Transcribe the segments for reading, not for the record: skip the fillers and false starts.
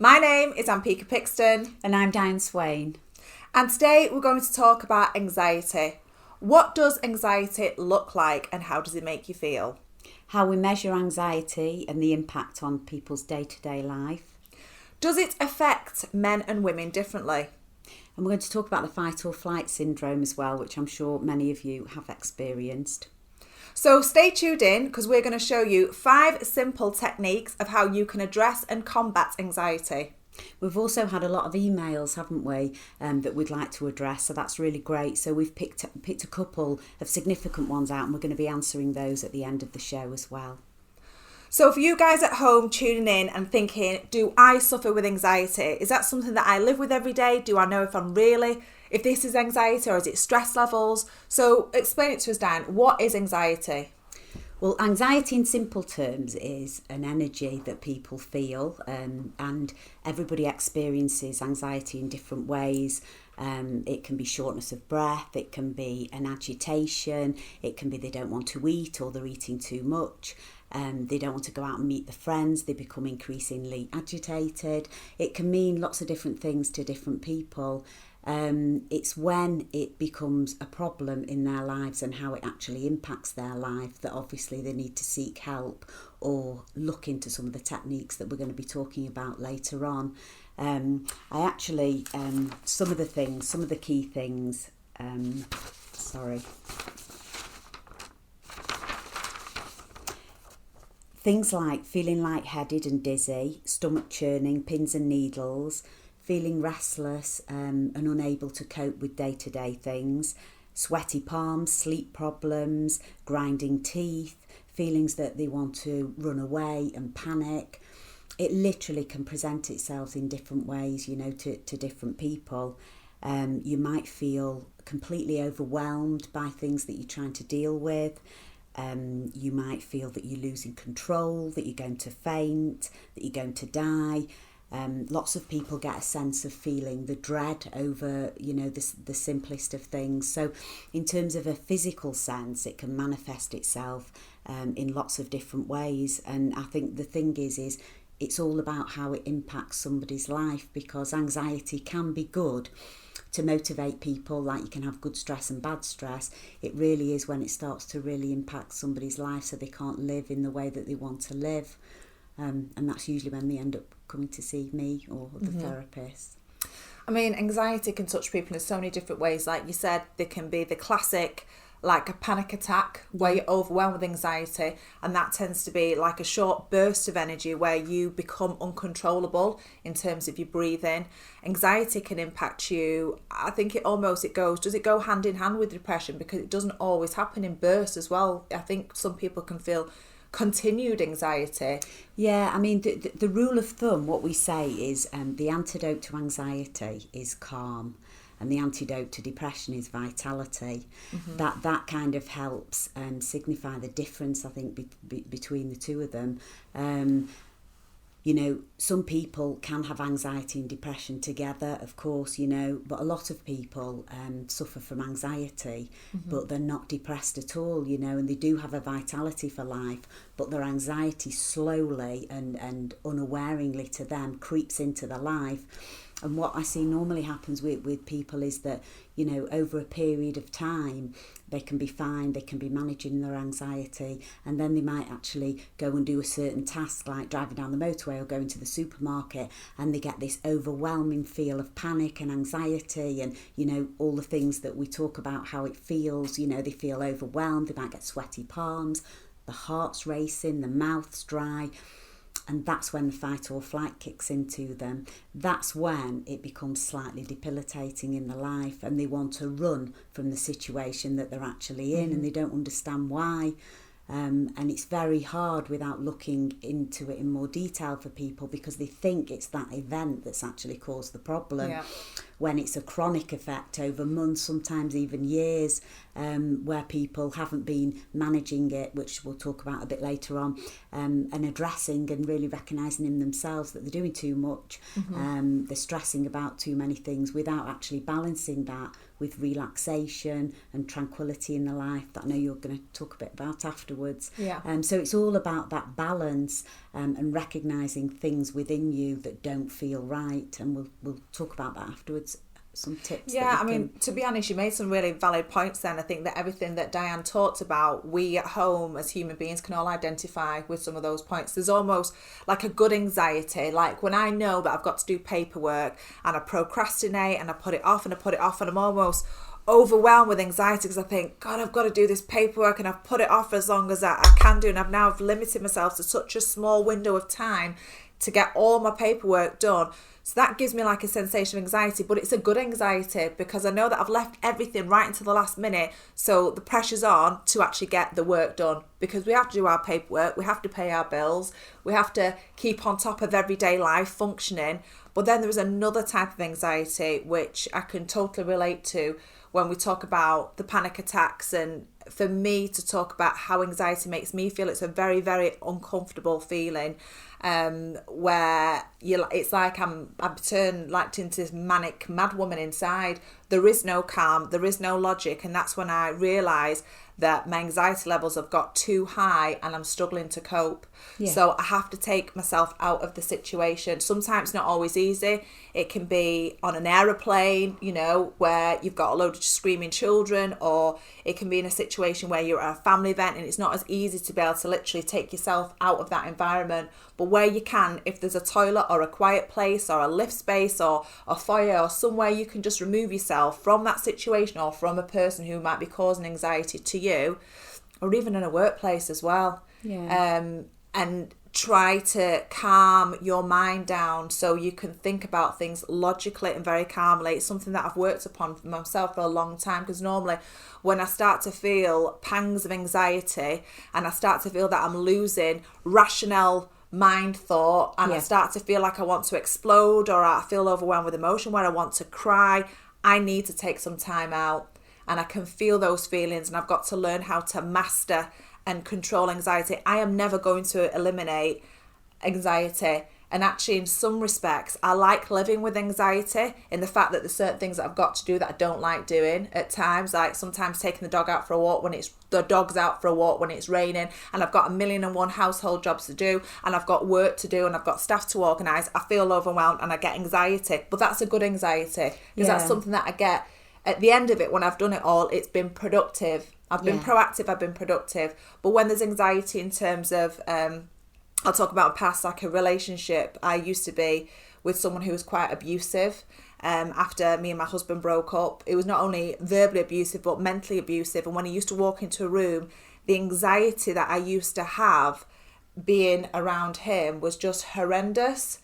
My name is Ampika Pickston. And I'm Diane Swain. And today we're going to talk about anxiety. What does anxiety look like and how does it make you feel? How we measure anxiety and the impact on people's day-to-day life. Does it affect men and women differently? And we're going to talk about the fight or flight syndrome as well, which I'm sure many of you have experienced. So stay tuned in because we're going to show you 5 simple techniques of how you can address and combat anxiety. We've also had a lot of emails, haven't we, that we'd like to address, so that's really great. So we've picked a couple of significant ones out and we're going to be answering those at the end of the show as well. So for you guys at home tuning in and thinking, do I suffer with anxiety? Is that something that I live with every day? Do I know if this is anxiety or is it stress levels? So explain it to us, Diane. What is anxiety? Well, anxiety in simple terms is an energy that people feel, and everybody experiences anxiety in different ways. It can be shortness of breath, it can be an agitation, it can be they don't want to eat or they're eating too much. They don't want to go out and meet their friends, they become increasingly agitated. It can mean lots of different things to different people. It's when it becomes a problem in their lives and how it actually impacts their life that obviously they need to seek help or look into some of the techniques that we're going to be talking about later on. Some of the key things, things like feeling lightheaded and dizzy, stomach churning, pins and needles, feeling restless and unable to cope with day-to-day things, sweaty palms, sleep problems, grinding teeth, feelings that they want to run away and panic. It literally can present itself in different ways, to different people. You might feel completely overwhelmed by things that you're trying to deal with. You might feel that you're losing control, that you're going to faint, that you're going to die. Lots of people get a sense of feeling the dread over, the simplest of things. So in terms of a physical sense, it can manifest itself in lots of different ways. And I think the thing is it's all about how it impacts somebody's life, because anxiety can be good to motivate people, like you can have good stress and bad stress. It really is when it starts to really impact somebody's life so they can't live in the way that they want to live. And that's usually when they end up coming to see me or the therapist. I mean, anxiety can touch people in so many different ways. Like you said, there can be the classic, like a panic attack where you're overwhelmed with anxiety, and that tends to be like a short burst of energy where you become uncontrollable in terms of your breathing. Anxiety can impact you. I think does it go hand in hand with depression, because it doesn't always happen in bursts as well. I think some people can feel continued anxiety. Yeah, I mean, the rule of thumb, what we say is the antidote to anxiety is calm, and the antidote to depression is vitality. That kind of helps signify the difference, I think, between the two of them. Some people can have anxiety and depression together, of course, but a lot of people suffer from anxiety, but they're not depressed at all, and they do have a vitality for life, but their anxiety slowly and unawareingly to them creeps into their life. And what I see normally happens with people is that, over a period of time, they can be fine, they can be managing their anxiety, and then they might actually go and do a certain task like driving down the motorway or going to the supermarket, and they get this overwhelming feel of panic and anxiety and, all the things that we talk about, how it feels, they feel overwhelmed, they might get sweaty palms, the heart's racing, the mouth's dry. And that's when the fight or flight kicks into them. That's when it becomes slightly debilitating in their life and they want to run from the situation that they're actually in, and they don't understand why. And it's very hard without looking into it in more detail for people, because they think it's that event that's actually caused the problem. Yeah. when it's a chronic effect over months, sometimes even years, where people haven't been managing it, which we'll talk about a bit later on, and addressing and really recognising in themselves that they're doing too much, they're stressing about too many things without actually balancing that with relaxation and tranquility in the life that I know you're going to talk a bit about afterwards. So it's all about that balance, and recognising things within you that don't feel right, and we'll talk about that afterwards. Some tips. I mean, to be honest, you made some really valid points then. I think that everything that Diane talked about, we at home as human beings can all identify with some of those points. There's almost like a good anxiety, like when I know that I've got to do paperwork and I procrastinate and I put it off and I put it off, and I'm almost overwhelmed with anxiety because I think, God, I've got to do this paperwork, and I've put it off for as long as I can do, and I've limited myself to such a small window of time to get all my paperwork done. So that gives me like a sensation of anxiety, but it's a good anxiety because I know that I've left everything right until the last minute. So the pressure's on to actually get the work done, because we have to do our paperwork, we have to pay our bills, we have to keep on top of everyday life functioning. But then there is another type of anxiety which I can totally relate to when we talk about the panic attacks. And for me to talk about how anxiety makes me feel, it's a very, very uncomfortable feeling, where it's like I've turned like into this manic mad woman inside. There is no calm, there is no logic, and that's when I realise that my anxiety levels have got too high and I'm struggling to cope. So I have to take myself out of the situation. Sometimes not always easy. It can be on an aeroplane, where you've got a load of screaming children, or it can be in a situation where you're at a family event and it's not as easy to be able to literally take yourself out of that environment. But where you can, if there's a toilet or a quiet place or a lift space or a foyer or somewhere you can just remove yourself from that situation or from a person who might be causing anxiety to you, or even in a workplace as well. And try to calm your mind down so you can think about things logically and very calmly. It's something that I've worked upon for myself for a long time, because normally when I start to feel pangs of anxiety and I start to feel that I'm losing rational mind thought, and I start to feel like I want to explode, or I feel overwhelmed with emotion where I want to cry, I need to take some time out. And I can feel those feelings, and I've got to learn how to master and control anxiety. I am never going to eliminate anxiety. And actually, in some respects, I like living with anxiety in the fact that there's certain things that I've got to do that I don't like doing at times. Like sometimes taking the dog out for a walk when the dog's out for a walk when it's raining, and I've got 1,000,001 household jobs to do, and I've got work to do, and I've got stuff to organise. I feel overwhelmed and I get anxiety. But that's a good anxiety, because that's something that I get at the end of it. When I've done it all, it's been productive. I've been proactive, I've been productive. But when there's anxiety in terms of, I'll talk about past, like a relationship. I used to be with someone who was quite abusive. After me and my husband broke up, it was not only verbally abusive, but mentally abusive. And when he used to walk into a room, the anxiety that I used to have being around him was just horrendous.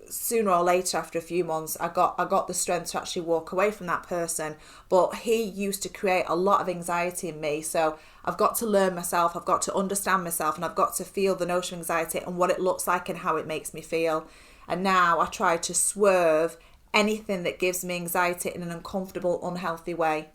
Sooner or later, after a few months, I got the strength to actually walk away from that person. But he used to create a lot of anxiety in me. So I've got to learn myself, I've got to understand myself, and I've got to feel the notion of anxiety and what it looks like and how it makes me feel. And now I try to swerve anything that gives me anxiety in an uncomfortable, unhealthy way.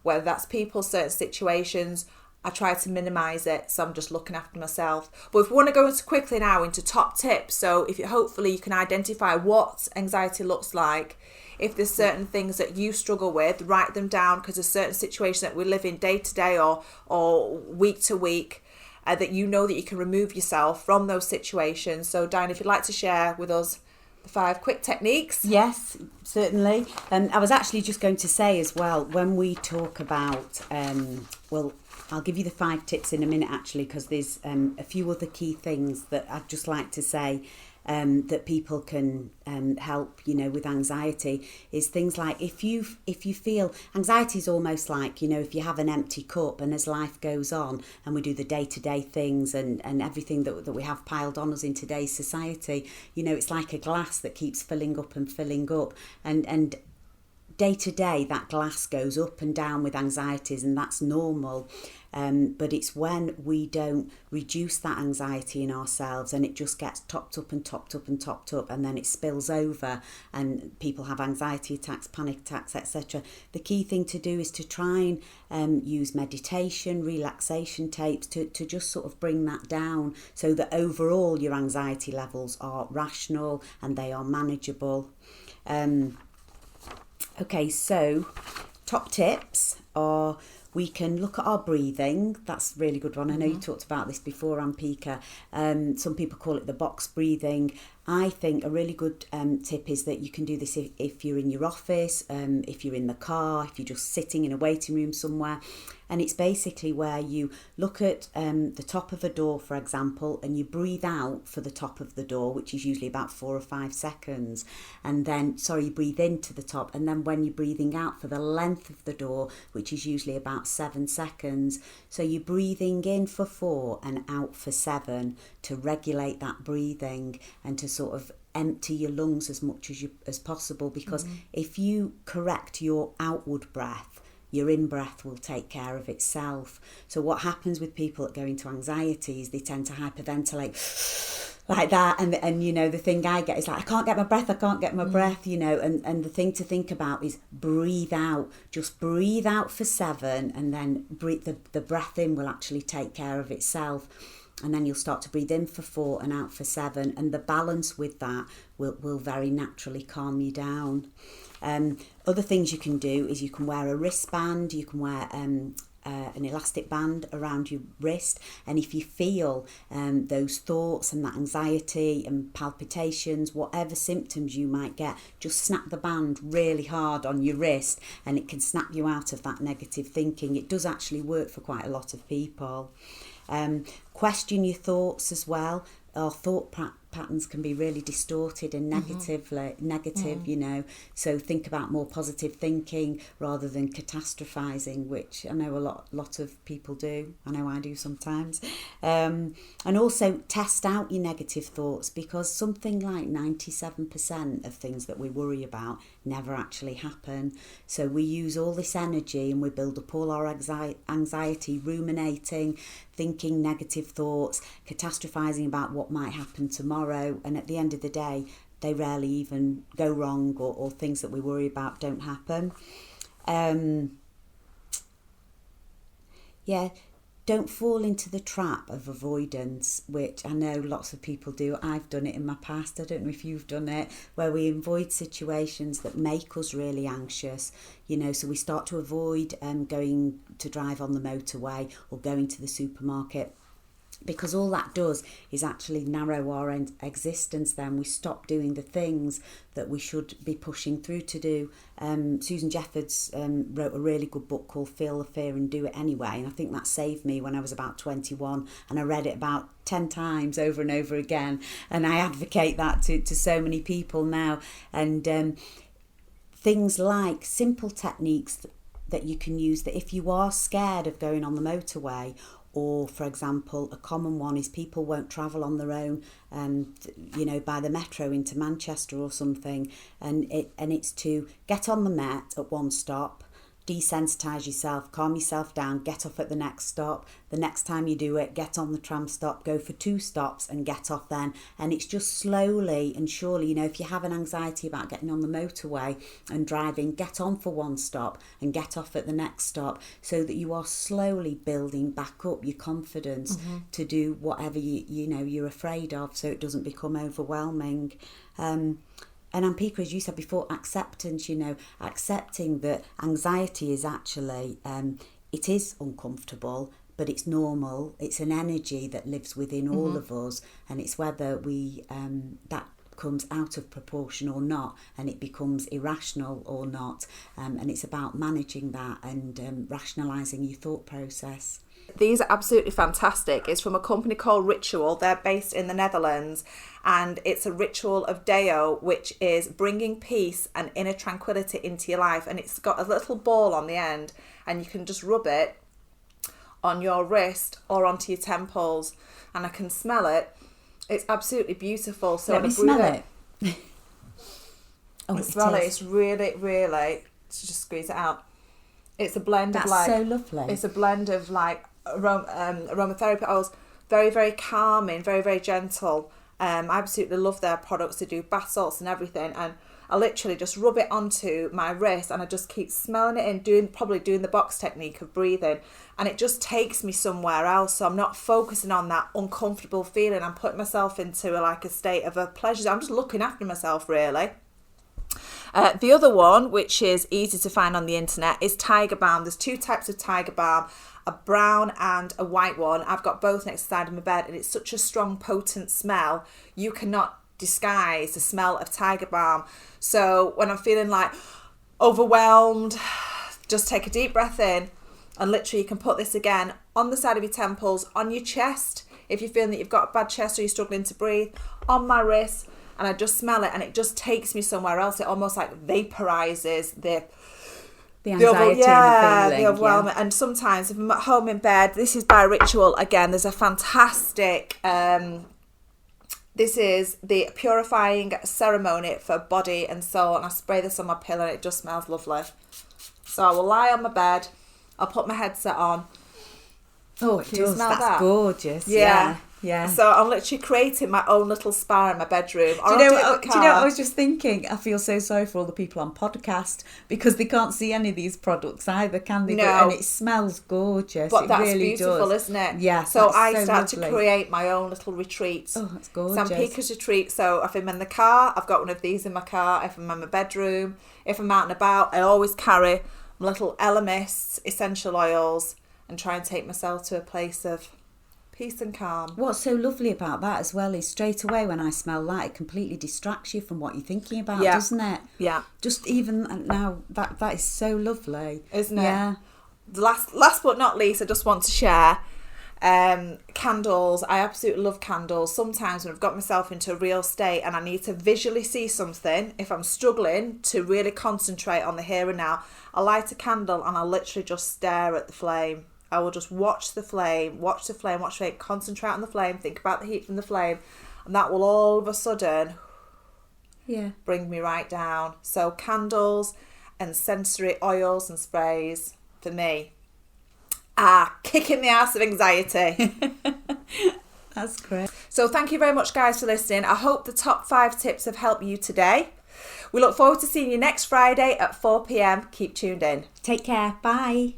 Whether that's people, certain situations, I try to minimise it, so I'm just looking after myself. But if we want to go into quickly now into top tips, so hopefully you can identify what anxiety looks like. If there's certain things that you struggle with, write them down, because there's certain situations that we live in day to day or week to week that you know that you can remove yourself from those situations. So Diane, if you'd like to share with us the 5 quick techniques. Yes, certainly. I was actually just going to say as well, when we talk about, I'll give you the 5 tips in a minute actually, because there's a few other key things that I'd just like to say that people can help, with anxiety, is things like if you feel anxiety is almost like, if you have an empty cup, and as life goes on and we do the day-to-day things and everything that we have piled on us in today's society, it's like a glass that keeps filling up and filling up, and day to day, that glass goes up and down with anxieties, and that's normal. But it's when we don't reduce that anxiety in ourselves, and it just gets topped up and topped up and topped up, and then it spills over, and people have anxiety attacks, panic attacks, etc. The key thing to do is to try and use meditation, relaxation tapes to just sort of bring that down, so that overall your anxiety levels are rational and they are manageable. Okay, so top tips are, we can look at our breathing. That's a really good one. I know you talked about this before, Ampika. Some people call it the box breathing. I think a really good tip is that you can do this if you're in your office, if you're in the car, if you're just sitting in a waiting room somewhere. And it's basically where you look at the top of a door, for example, and you breathe out for the top of the door, which is usually about 4 or 5 seconds. And then, you breathe into the top. And then when you're breathing out for the length of the door, which is usually about 7 seconds. So you're breathing in for 4 and out for 7 to regulate that breathing and to sort of empty your lungs as much as possible. Because if you correct your outward breath, your in-breath will take care of itself. So what happens with people that go into anxiety is they tend to hyperventilate like that, and you know, the thing I get is like, I can't get my breath, you know, and the thing to think about is breathe out. Just breathe out for 7, and then breathe, the breath in will actually take care of itself. And then you'll start to breathe in for 4 and out for 7, and the balance with that will very naturally calm you down. Other things you can do is you can wear a wristband, you can wear an elastic band around your wrist, and if you feel those thoughts and that anxiety and palpitations, whatever symptoms you might get, just snap the band really hard on your wrist, and it can snap you out of that negative thinking. It does actually work for quite a lot of people. Question your thoughts as well. Our thought patterns can be really distorted and negative, you know. So think about more positive thinking rather than catastrophizing, which I know a lot of people do. I know I do sometimes. And also test out your negative thoughts, because something like 97% of things that we worry about never actually happen. So we use all this energy and we build up all our anxiety, ruminating, thinking negative thoughts, catastrophizing about what might happen tomorrow, and at the end of the day they rarely even go wrong, or things that we worry about don't happen. Don't fall into the trap of avoidance, which I know lots of people do. I've done it in my past. I don't know if you've done it, where we avoid situations that make us really anxious. You know, so we start to avoid going to drive on the motorway or going to the supermarket, because all that does is actually narrow our existence. Then we stop doing the things that we should be pushing through to do. Susan Jeffords wrote a really good book called Feel the Fear and Do It Anyway, and I think that saved me when I was about 21, and I read it about 10 times over and over again, and I advocate that to so many people now. And things like simple techniques that you can use, that if you are scared of going on the motorway, or, for example, a common one is people won't travel on their own, you know, by the metro into Manchester or something. And it's to get on the Met at one stop, desensitise yourself, calm yourself down, get off at the next stop. The next time you do it, get on the tram stop, go for 2 stops and get off then. And it's just slowly and surely, you know, if you have an anxiety about getting on the motorway and driving, get on for 1 stop and get off at the next stop, so that you are slowly building back up your confidence to do whatever you know you're afraid of, so it doesn't become overwhelming. And Ampika, as you said before, acceptance, you know, accepting that anxiety is actually, it is uncomfortable, but it's normal. It's an energy that lives within all of us, and it's whether we, that comes out of proportion or not, and it becomes irrational or not. And it's about managing that and rationalising your thought process. These are absolutely fantastic. It's from a company called Ritual. They're based in the Netherlands, and it's a ritual of Deo, which is bringing peace and inner tranquility into your life. And it's got a little ball on the end, and you can just rub it on your wrist or onto your temples, and I can smell it. It's absolutely beautiful. So let me smell it. Oh, smell it. It's really, really to just squeeze it out. It's a blend That's of like... so lovely. It's a blend of like aromatherapy oils. Very, very calming, very, very gentle. I absolutely love their products. They do bath salts and everything. And I literally just rub it onto my wrist and I just keep smelling it in, probably doing the box technique of breathing. And it just takes me somewhere else. So I'm not focusing on that uncomfortable feeling. I'm putting myself into like a state of a pleasure. I'm just looking after myself, really. The other one, which is easy to find on the internet, is Tiger Balm. There's 2 types of Tiger Balm, a brown and a white one. I've got both next to the side of my bed, and it's such a strong, potent smell. You cannot disguise the smell of Tiger Balm. So when I'm feeling like overwhelmed, just take a deep breath in, and literally you can put this again on the side of your temples, on your chest, if you're feeling that you've got a bad chest or you're struggling to breathe, on my wrist, and I just smell it, and it just takes me somewhere else. It almost like vaporizes the anxiety and the feeling. The overwhelm. And sometimes if I'm at home in bed, this is by Ritual again. There's a fantastic, this is the purifying ceremony for body and soul, and I spray this on my pillow and it just smells lovely. So I will lie on my bed, I'll put my headset on. Oh, it does. That's gorgeous. Yeah. Yeah. So I'm literally creating my own little spa in my bedroom. Do you know what I was just thinking? I feel so sorry for all the people on podcast because they can't see any of these products either, can they? No. And it smells gorgeous. But that's really beautiful, does. isn't it? Yeah. So I start to create my own little retreats. Oh, that's gorgeous. Ampika's retreat. So if I'm in the car, I've got one of these in my car. If I'm in my bedroom, if I'm out and about, I always carry my little Elemis essential oils and try and take myself to a place of peace and calm. What's so lovely about that as well is straight away when I smell that, it completely distracts you from what you're thinking about, doesn't it? Yeah. Just even now, that is so lovely. Isn't it? Yeah. The last but not least, I just want to share candles. I absolutely love candles. Sometimes when I've got myself into a real state and I need to visually see something, if I'm struggling to really concentrate on the here and now, I light a candle and I literally just stare at the flame. I will just watch the flame, concentrate on the flame, think about the heat from the flame, and that will all of a sudden bring me right down. So candles and sensory oils and sprays, for me, are kicking the ass of anxiety. That's great. So thank you very much, guys, for listening. I hope the top 5 tips have helped you today. We look forward to seeing you next Friday at 4 p.m. Keep tuned in. Take care. Bye.